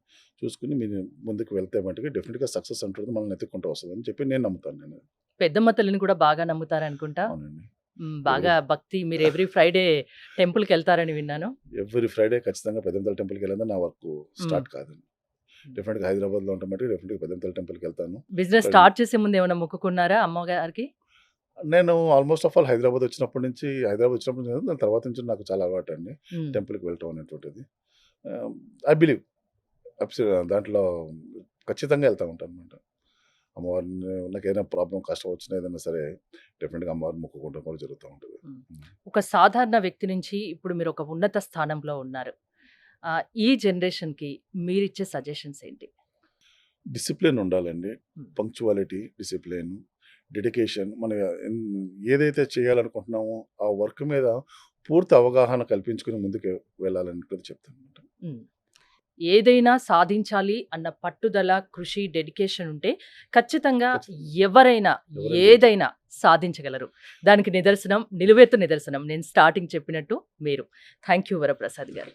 చూసుకొని మీరు ముందుకు వెళ్తే మట్టుకు డెఫినిట్‌గా సక్సెస్ అంటుంది మనల్ని ఎత్తుక్కుంటూ వస్తదని చెప్పి నేను నమ్ముతాను నేను. పెద్దమ్మ తల్లిని కూడా బాగా నమ్ముతారనుకుంటా. అవునండి. బాగా భక్తి మీరు ఎవ్రీ ఫ్రైడే టెంపుల్‌కెళ్తారని విన్నాను. ఎవ్రీ ఫ్రైడే ఖచ్చితంగా పెద్దంతల టెంపుల్‌కెళ్ళేది నా వర్క్ హ్మ్. స్టార్ట్ కాదండి. డెఫినిట్‌గా హైదరాబాద్‌లో ఉంటే మటుకు డెఫినిట్‌గా పెద్దంతల టెంపుల్‌కెళ్తాను. బిజినెస్ స్టార్ట్ చేసే ముందు ఏమైనా మొక్కుకున్నారా అమ్మగారికి? నేను ఆల్మోస్ట్ ఆఫ్ ఆల్ హైదరాబాద్ వచ్చినప్పటి నుంచి దాని తర్వాత నుంచి నాకు చాలా అలవాటండి. హ్మ్. టెంపుల్‌కి వెళ్ళటం అనేటువంటిది. ఐ బిలీవ్ దాంట్లో ఖచ్చితంగా వెళ్తా ఉంటానన్నమాట. అమ్మవారిని నాకేదైనా ప్రాబ్లమ్, కష్టం వచ్చినా ఏదైనా సరే డెఫినిట్‌గా అమ్మవారిని మొక్కుకోవడం కూడా జరుగుతూ ఉంటది. హ్మ్. హ్మ్. ఒక సాధారణ వ్యక్తి నుంచి ఇప్పుడు మీరు ఒక ఉన్నత స్థానంలో ఉన్నారు. ఈ జనరేషన్‌కి మీరిచ్చే సజెషన్స్ ఏంటి? డిసిప్లిన్ ఉండాలండి. హ్మ్. పంక్చువాలిటీ, డిసిప్లిన్, డెడికేషన్ మనం ఏదైతే చేయాలనుకుంటున్నామో ఆ వర్క్ మీద పూర్తి అవగాహన కల్పించుకొని ముందుకు వెళ్ళాలనేది చెప్తానన్నమాట. హ్మ్. ఏదైనా సాధించాలి అన్న పట్టుదల, కృషి, డెడికేషన్ ఉంటే ఖచ్చితంగా ఖచ్చితంగా. ఎవరైనా ఎవరైనా ఏదైనా సాధించగలరు. దానికి నిదర్శనం, నిలువెత్తు నిదర్శనం నేను స్టార్టింగ్ చెప్పినట్టు మీరు. థాంక్ యూ వరప్రసాద్ గారు.